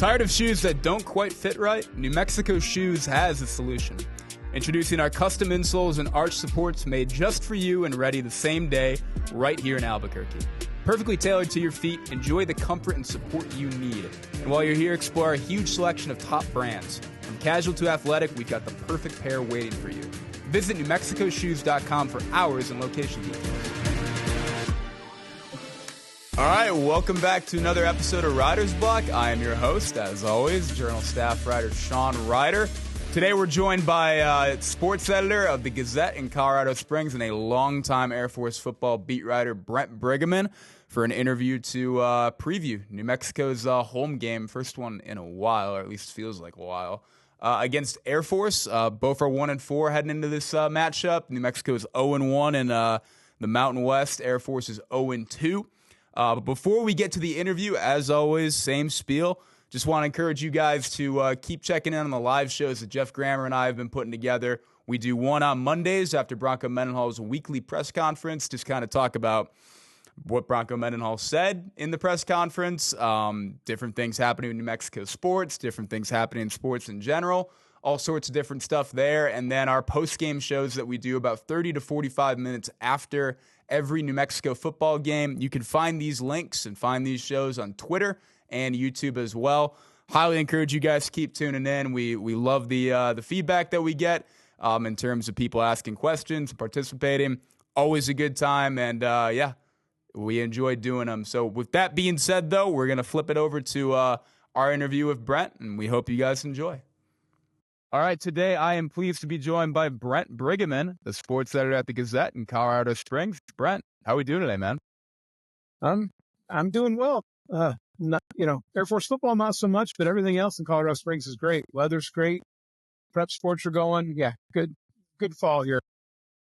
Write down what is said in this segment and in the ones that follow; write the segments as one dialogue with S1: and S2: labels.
S1: Tired of shoes that don't quite fit right? New Mexico Shoes has a solution. Introducing our custom insoles and arch supports made just for you and ready the same day right here in Albuquerque. Perfectly tailored to your feet, enjoy the comfort and support you need. And while you're here, explore a huge selection of top brands. From casual to athletic, we've got the perfect pair waiting for you. Visit NewMexicoShoes.com for hours and location details. All right, welcome back to another episode of Writer's Block. I am your host, as always, Journal staff writer Sean Reider. Today we're joined by sports editor of the Gazette in Colorado Springs and a longtime Air Force football beat writer, Brent Briggemen, for an interview to preview New Mexico's home game, first one in a while, or at least feels like a while, against Air Force. Both are 1-4 heading into this matchup. New Mexico is 0-1 in the Mountain West. Air Force is 0-2. But before we get to the interview, as always, same spiel. Just want to encourage you guys to keep checking in on the live shows that Jeff Grammer and I have been putting together. We do one on Mondays after Bronco Mendenhall's weekly press conference, just kind of talk about what Bronco Mendenhall said in the press conference, different things happening in New Mexico sports, different things happening in sports in general, all sorts of different stuff there. And then our post-game shows that we do about 30 to 45 minutes after every New Mexico football game. You can find these links and find these shows on Twitter and YouTube as well. Highly encourage you guys to keep tuning in. We love the feedback that we get in terms of people asking questions, participating. Always a good time, and we enjoy doing them. So with that being said, though, we're going to flip it over to our interview with Brent, and we hope you guys enjoy. All right, today I am pleased to be joined by Brent Briggemen, the sports editor at the Gazette in Colorado Springs. Brent, how are we doing today, man?
S2: I'm doing well. Air Force football, not so much, but everything else in Colorado Springs is great. Weather's great. Prep sports are going. Yeah, good fall here.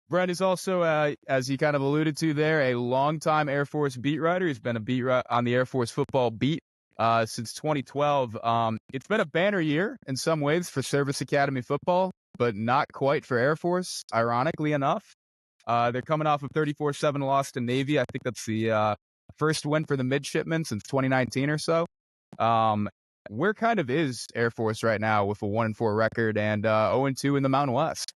S1: Brent is also, as you kind of alluded to there, a longtime Air Force beat writer. He's been a beat writer on the Air Force football beat since 2012. It's been a banner year in some ways for Service Academy football, but not quite for Air Force, ironically enough. They're coming off a 34-7 loss to Navy. I think that's the first win for the midshipmen since 2019 or so. Where kind of is Air Force right now with a 1-4 record and 0-2 in the Mountain West?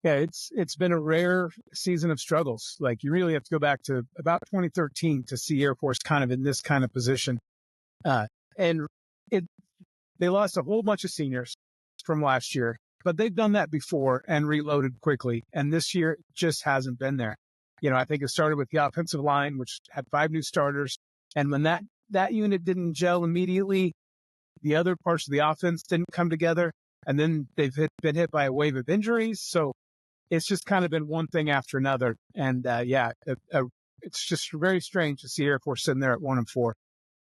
S2: Yeah, it's been a rare season of struggles. Like, you really have to go back to about 2013 to see Air Force kind of in this kind of position. They lost a whole bunch of seniors from last year, but they've done that before and reloaded quickly. And this year just hasn't been there. I think it started with the offensive line, which had 5 new starters. And when that unit didn't gel immediately, the other parts of the offense didn't come together. And then they've been hit by a wave of injuries. So it's just kind of been one thing after another. And it's just very strange to see Air Force sitting there at 1-4.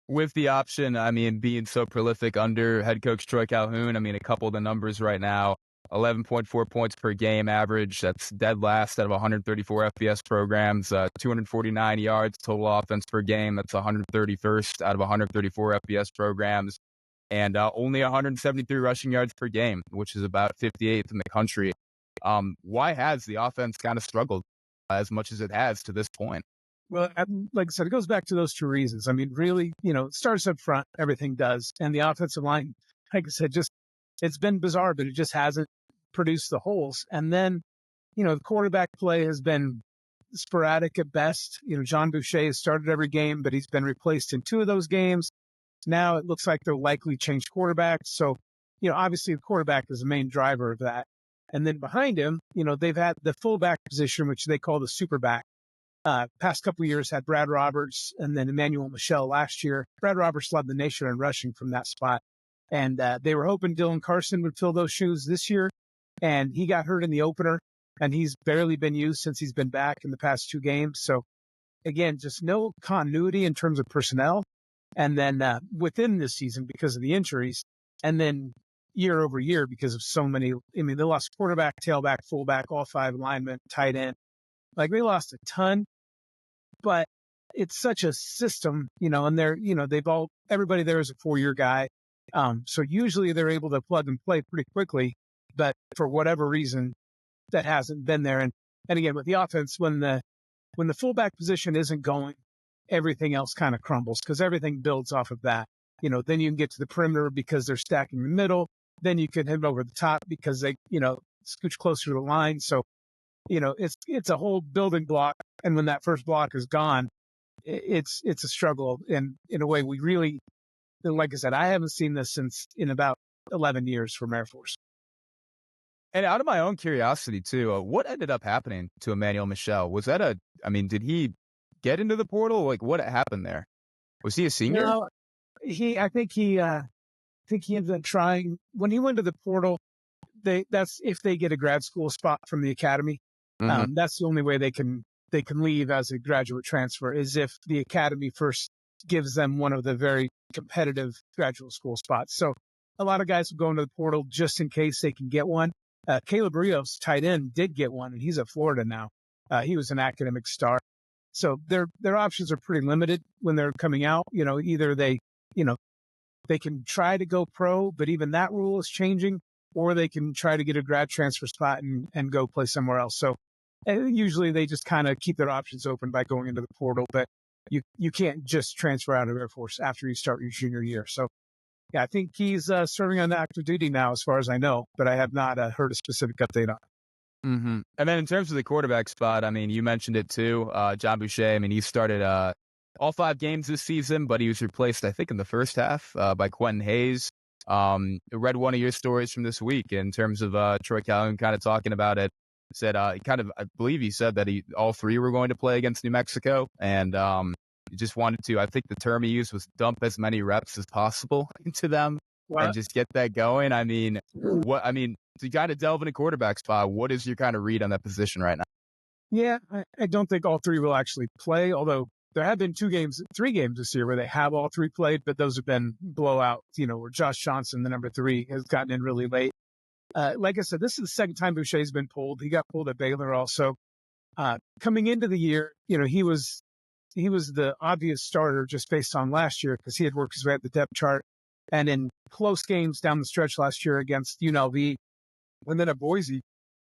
S1: With the option, being so prolific under head coach Troy Calhoun, a couple of the numbers right now, 11.4 points per game average. That's dead last out of 134 FBS programs, 249 yards total offense per game. That's 131st out of 134 FBS programs, and only 173 rushing yards per game, which is about 58th in the country. Why has the offense kind of struggled as much as it has to this point?
S2: Well, like I said, it goes back to those two reasons. Really, it starts up front, everything does. And the offensive line, like I said, it's been bizarre, but it just hasn't produced the holes. And then, the quarterback play has been sporadic at best. John Boucher has started every game, but he's been replaced in 2 of those games. Now it looks like they'll likely change quarterbacks. So, obviously the quarterback is the main driver of that. And then behind him, they've had the fullback position, which they call the superback. Past couple of years had Brad Roberts and then Emmanuel Michel last year. Brad Roberts led the nation in rushing from that spot. And they were hoping Dylan Carson would fill those shoes this year. And he got hurt in the opener, and he's barely been used since he's been back in the past 2 games. So, again, just no continuity in terms of personnel. And then within this season, because of the injuries, and then year over year because of so many. They lost quarterback, tailback, fullback, all 5 linemen, tight end. Like, they lost a ton, but it's such a system, and everybody there is a 4-year guy. So usually they're able to plug and play pretty quickly. But for whatever reason, that hasn't been there. And again, with the offense, when the fullback position isn't going, everything else kind of crumbles because everything builds off of that. then you can get to the perimeter because they're stacking the middle. Then you can hit over the top because they, scooch closer to the line. So, it's a whole building block. And when that first block is gone, it's a struggle. And in a way, we really, like I said, I haven't seen this in about 11 years from Air Force.
S1: And out of my own curiosity too, what ended up happening to Emmanuel Michel? Was that did he get into the portal? Like, what happened there? Was he a senior?
S2: No, I think he ended up trying when he went to the portal. That's if they get a grad school spot from the academy.
S1: Mm-hmm.
S2: That's the only way they can leave as a graduate transfer is if the academy first gives them one of the very competitive graduate school spots. So a lot of guys will go into the portal just in case they can get one. Caleb Rios, tight end, did get one, and he's at Florida now. He was an academic star. So their options are pretty limited when they're coming out. Either they can try to go pro, but even that rule is changing, or they can try to get a grad transfer spot and go play somewhere else. So usually they just kind of keep their options open by going into the portal, but you can't just transfer out of Air Force after you start your junior year. So yeah, I think he's serving on active duty now, as far as I know, but I have not heard a specific update on it.
S1: Mm-hmm. And then in terms of the quarterback spot, you mentioned it too. John Boucher, he started all 5 games this season, but he was replaced, I think, in the first half by Quentin Hayes. I read one of your stories from this week in terms of Troy Calhoun kind of talking about it. Said I believe he said that all 3 were going to play against New Mexico, and he just wanted to. I think the term he used was dump as many reps as possible into them and just get that going. To kind of delve into quarterback spot, what is your kind of read on that position right now?
S2: Yeah, I don't think all 3 will actually play, although there have been 3 games this year where they have all 3 played, but those have been blowouts, where Josh Johnson, the number 3, has gotten in really late. Like I said, this is the second time Boucher's been pulled. He got pulled at Baylor also. Coming into the year, he was the obvious starter just based on last year because he had worked his way up the depth chart. And in close games down the stretch last year against UNLV and then at Boise,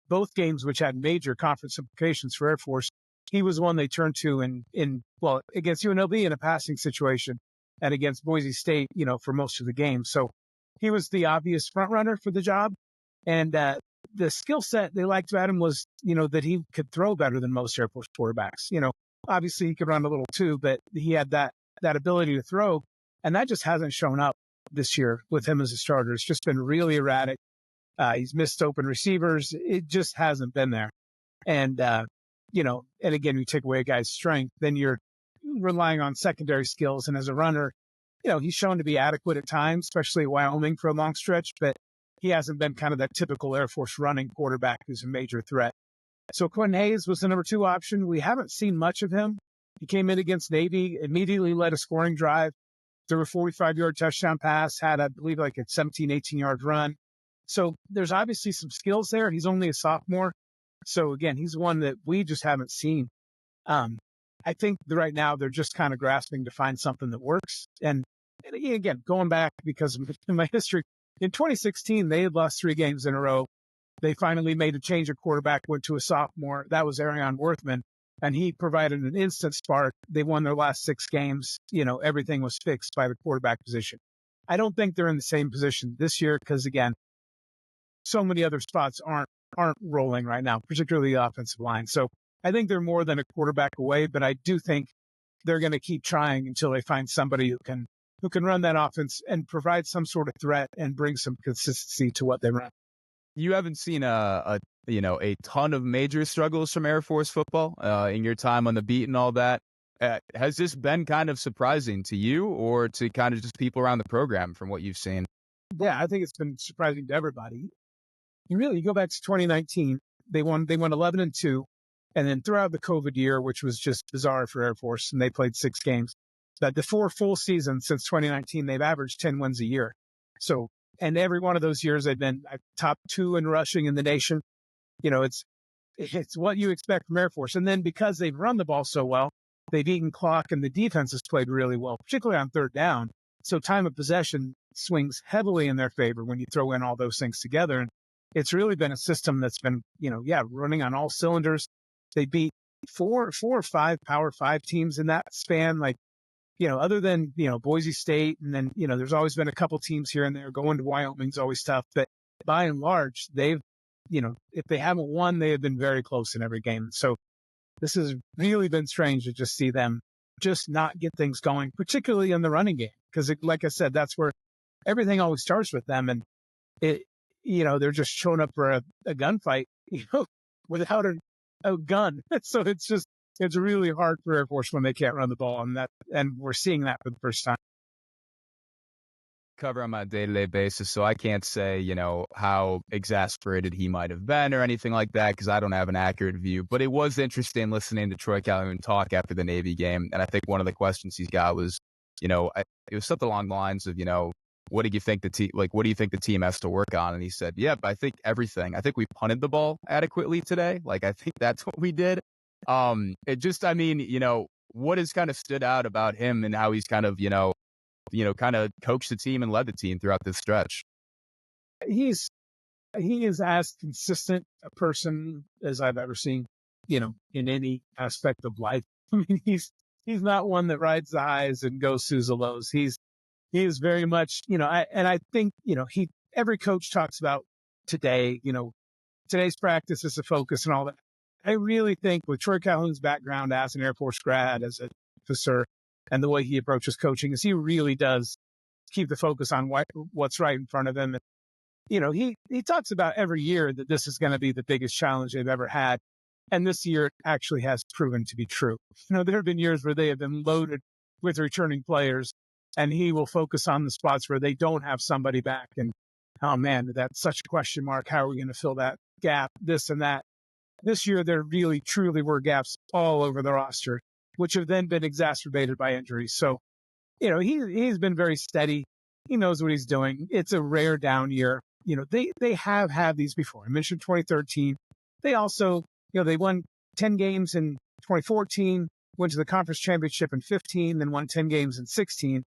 S2: both games which had major conference implications for Air Force, he was one they turned to against UNLV in a passing situation and against Boise State, for most of the game. So he was the obvious front runner for the job. And the skill set they liked about him was, that he could throw better than most Air Force quarterbacks. Obviously he could run a little too, but he had that ability to throw. And that just hasn't shown up this year with him as a starter. It's just been really erratic. He's missed open receivers. It just hasn't been there. And, and again, you take away a guy's strength, then you're relying on secondary skills. And as a runner, he's shown to be adequate at times, especially at Wyoming for a long stretch, but he hasn't been kind of that typical Air Force running quarterback who's a major threat. So Quentin Hayes was the number 2 option. We haven't seen much of him. He came in against Navy, immediately led a scoring drive, threw a 45-yard touchdown pass, had, I believe, like a 17, 18-yard run. So there's obviously some skills there. He's only a sophomore. So again, he's one that we just haven't seen. I think right now they're just kind of grasping to find something that works. And again, going back because of my history, in 2016, they had lost 3 games in a row. They finally made a change of quarterback, went to a sophomore. That was Arion Worthman, and he provided an instant spark. They won their last 6 games. Everything was fixed by the quarterback position. I don't think they're in the same position this year because, again, so many other spots aren't rolling right now, particularly the offensive line. So I think they're more than a quarterback away, but I do think they're going to keep trying until they find somebody who can run that offense and provide some sort of threat and bring some consistency to what they run.
S1: You haven't seen a ton of major struggles from Air Force football in your time on the beat and all that. Has this been kind of surprising to you or to kind of just people around the program from what you've seen?
S2: Yeah, I think it's been surprising to everybody. You go back to 2019, they won 11-2, and then throughout the COVID year, which was just bizarre for Air Force, and they played 6 games. But the 4 full seasons since 2019, they've averaged 10 wins a year. So, and every one of those years, they've been top 2 in rushing in the nation. It's what you expect from Air Force. And then because they've run the ball so well, they've eaten clock, and the defense has played really well, particularly on third down. So time of possession swings heavily in their favor when you throw in all those things together. And it's really been a system that's been, running on all cylinders. They beat 4 or 5 Power 5 teams in that span. other than, Boise State, and then, there's always been a couple teams here and there. Going to Wyoming's always tough, but by and large, they've, if they haven't won, they have been very close in every game. So this has really been strange to just see them just not get things going, particularly in the running game. Because like I said, that's where everything always starts with them. And they're just showing up for a gunfight, without a gun. So it's really hard for Air Force when they can't run the ball. And we're seeing that for the first time.
S1: Cover on a day-to-day basis, so I can't say, how exasperated he might have been or anything like that, because I don't have an accurate view. But it was interesting listening to Troy Calhoun talk after the Navy game, and I think one of the questions he's got was, it was something along the lines of, what do you think the team has to work on? And he said, I think everything. I think we punted the ball adequately today. Like, I think that's what we did. What has kind of stood out about him and how he's kind of, kind of coached the team and led the team throughout this stretch?
S2: He is as consistent a person as I've ever seen, in any aspect of life. I mean, he's not one that rides the highs and goes through the lows. He is very much, I think, every coach talks about today, today's practice is the focus and all that. I really think with Troy Calhoun's background as an Air Force grad, as an officer, and the way he approaches coaching is he really does keep the focus on what's right in front of him. And, he talks about every year that this is going to be the biggest challenge they've ever had. And this year it actually has proven to be true. There have been years where they have been loaded with returning players, and he will focus on the spots where they don't have somebody back. And, oh man, that's such a question mark. How are we going to fill that gap? This and that. This year, there really, truly were gaps all over the roster, which have then been exacerbated by injuries. So, he's been very steady. He knows what he's doing. It's a rare down year. They have had these before. I mentioned 2013. They also, they won 10 games in 2014, went to the conference championship in 15, then won 10 games in 16,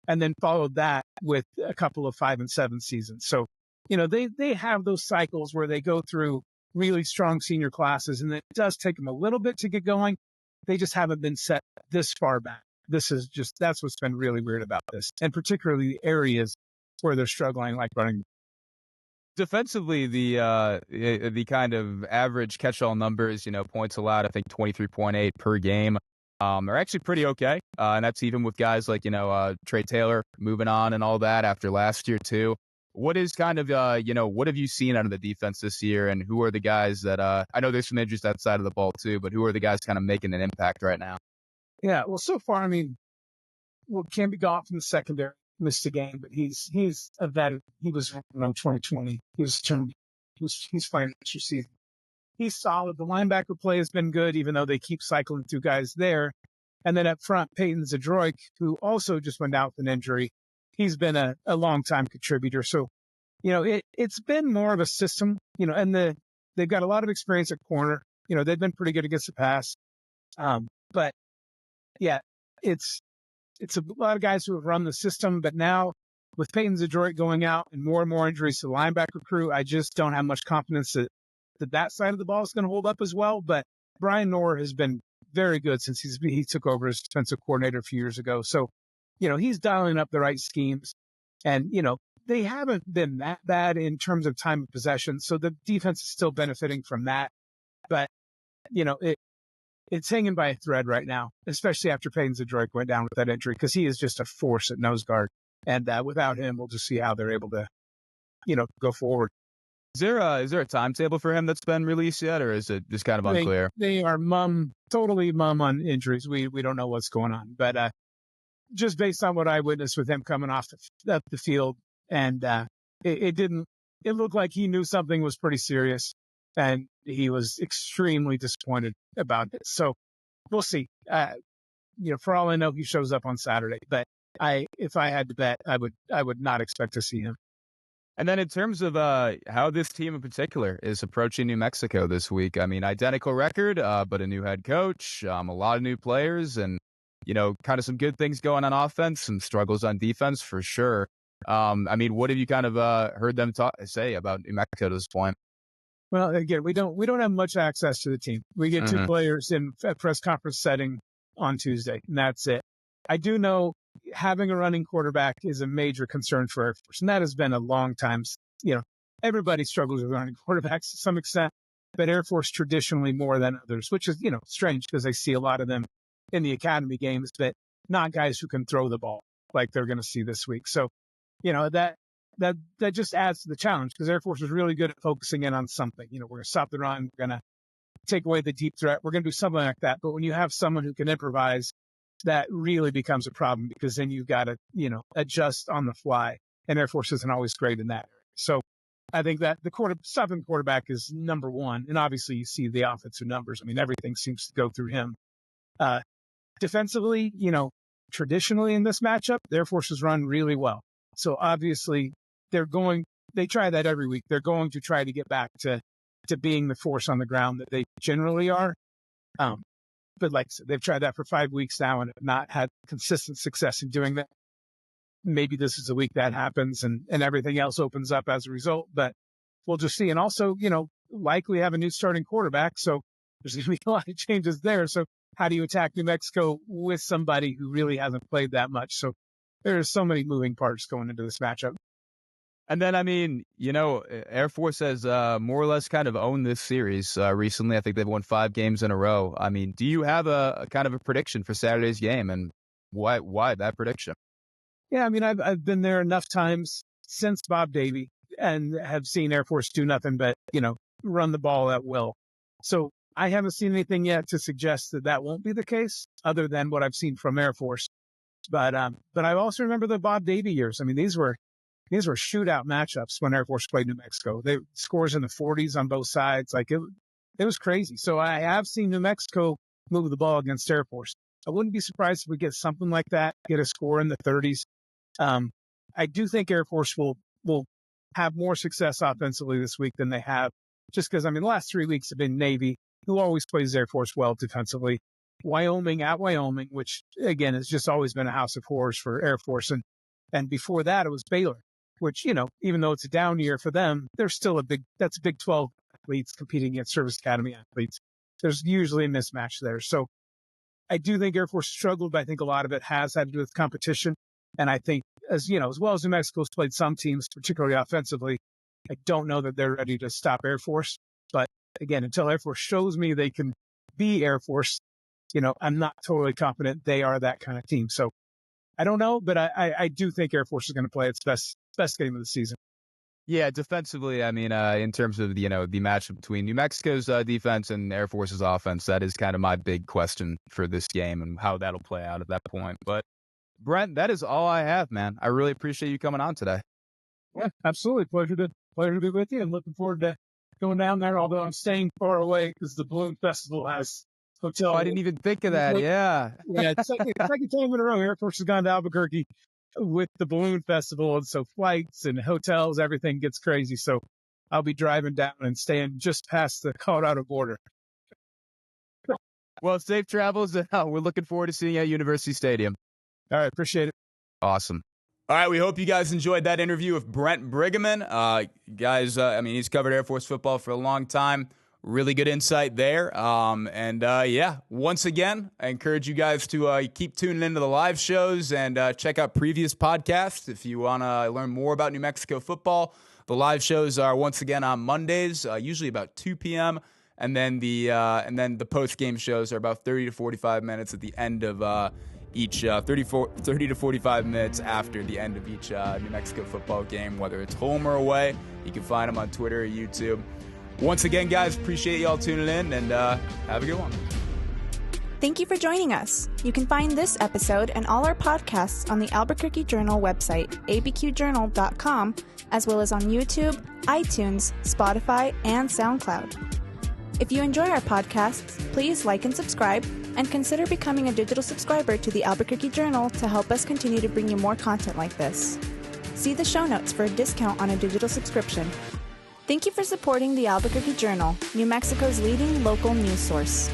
S2: and then followed that with a couple of 5 and 7 seasons. So, they have those cycles where they go through really strong senior classes, and it does take them a little bit to get going. They just haven't been set this far back. That's what's been really weird about this, and particularly the areas where they're struggling, like running.
S1: Defensively, the kind of average catch-all numbers, points allowed, I think 23.8 per game, are actually pretty okay. And that's even with guys like, Trey Taylor moving on and all that after last year too. What is kind of, what have you seen out of the defense this year, and who are the guys that, I know there's some injuries that side of the ball too, but who are the guys kind of making an impact right now?
S2: Yeah, well, so far, Camby Goff in the secondary missed a game, but he's a veteran. He was around 2020. He's fine this season. He's solid. The linebacker play has been good, even though they keep cycling through guys there. And then up front, Peyton Zadroik, who also just went out with an injury. He's been a long-time contributor. So, it's been more of a system, and they've got a lot of experience at corner. They've been pretty good against the pass. But yeah, it's a lot of guys who have run the system. But now with Peyton Zadroik going out and more injuries to the linebacker crew, I just don't have much confidence that side of the ball is going to hold up as well. But Brian Knorr has been very good since he took over as defensive coordinator a few years ago. So, he's dialing up the right schemes, and, they haven't been that bad in terms of time of possession. So the defense is still benefiting from that. But, it's hanging by a thread right now, especially after Peyton Zadroik went down with that injury, because he is just a force at nose guard. And without him, we'll just see how they're able to, go forward.
S1: Is there a timetable for him that's been released yet, or is it just kind of unclear?
S2: They are totally mum on injuries. We don't know what's going on, but just based on what I witnessed with him coming off the field, and it looked like he knew something was pretty serious, and he was extremely disappointed about it. So we'll see. For all I know, he shows up on Saturday, but if I had to bet, I would not expect to see him.
S1: And then in terms of how this team in particular is approaching New Mexico this week, identical record, but a new head coach, a lot of new players, and, kind of some good things going on offense, some struggles on defense for sure. What have you kind of heard them say about New Mexico to this point?
S2: Well, again, we don't have much access to the team. We get two players in a press conference setting on Tuesday, and that's it. I do know having a running quarterback is a major concern for Air Force. And that has been a long time. Everybody struggles with running quarterbacks to some extent, but Air Force traditionally more than others, which is, strange because I see a lot of them in the academy games, but not guys who can throw the ball like they're going to see this week. So, that just adds to the challenge because Air Force is really good at focusing in on something. We're going to stop the run. We're going to take away the deep threat. We're going to do something like that. But when you have someone who can improvise, that really becomes a problem because then you've got to, adjust on the fly. And Air Force isn't always great in that area. So I think that stopping quarterback is number one. And obviously you see the offensive numbers. I mean, everything seems to go through him. Defensively, traditionally in this matchup, the Air Force has run really well. So obviously they try that every week. They're going to try to get back to being the force on the ground that they generally are. But like I said, they've tried that for 5 weeks now and have not had consistent success in doing that. Maybe this is the week that happens and everything else opens up as a result, but we'll just see. And also, likely have a new starting quarterback. So there's going to be a lot of changes there. So how do you attack New Mexico with somebody who really hasn't played that much? So there's so many moving parts going into this matchup.
S1: And then, Air Force has more or less kind of owned this series recently. I think they've won 5 games in a row. I mean, do you have a kind of a prediction for Saturday's game, and why that prediction?
S2: Yeah, I mean, I've been there enough times since Bob Davie and have seen Air Force do nothing but, run the ball at will. So I haven't seen anything yet to suggest that won't be the case other than what I've seen from Air Force. But I also remember the Bob Davie years. I mean, these were shootout matchups when Air Force played New Mexico. They scores in the 40s on both sides. Like it was crazy. So I have seen New Mexico move the ball against Air Force. I wouldn't be surprised if we get something like that, get a score in the 30s. I do think Air Force will have more success offensively this week than they have, just because, the last 3 weeks have been Navy, who always plays Air Force well defensively. Wyoming at Wyoming, which, again, has just always been a house of horrors for Air Force. And before that, it was Baylor, which, even though it's a down year for them, there's still that's Big 12 athletes competing against Service Academy athletes. There's usually a mismatch there. So I do think Air Force struggled, but I think a lot of it has had to do with competition. And I think, as well as New Mexico's played some teams, particularly offensively, I don't know that they're ready to stop Air Force. But again, until Air Force shows me they can be Air Force, I'm not totally confident they are that kind of team. So I don't know, but I do think Air Force is going to play its best game of the season.
S1: Yeah, defensively, in terms of, the matchup between New Mexico's defense and Air Force's offense, that is kind of my big question for this game and how that'll play out at that point. But Brent, that is all I have, man. I really appreciate you coming on today.
S2: Yeah, absolutely. Pleasure to be with you and looking forward to going down there, although I'm staying far away because the Balloon Festival has hotel.
S1: Oh, I didn't even think of that. Yeah.
S2: Yeah. It's second time in a row. Air Force has gone to Albuquerque with the Balloon Festival. And so flights and hotels, everything gets crazy. So I'll be driving down and staying just past the Colorado border.
S1: Well, safe travels. We're looking forward to seeing you at University Stadium.
S2: All right. Appreciate it.
S1: Awesome. All right. We hope you guys enjoyed that interview with Brent Briggemen. Guys, he's covered Air Force football for a long time. Really good insight there. Once again, I encourage you guys to keep tuning into the live shows and check out previous podcasts if you want to learn more about New Mexico football. The live shows are once again on Mondays, usually about 2 p.m. And then the post-game shows are about 30 to 45 minutes at the end of each 30 to 45 minutes after the end of each New Mexico football game, whether it's home or away. You can find them on Twitter or YouTube. Once again, guys, appreciate y'all tuning in, and have a good one.
S3: Thank you for joining us. You can find this episode and all our podcasts on the Albuquerque Journal website, abqjournal.com, as well as on YouTube, iTunes, Spotify, and SoundCloud. If you enjoy our podcasts, please like and subscribe, and consider becoming a digital subscriber to the Albuquerque Journal to help us continue to bring you more content like this. See the show notes for a discount on a digital subscription. Thank you for supporting the Albuquerque Journal, New Mexico's leading local news source.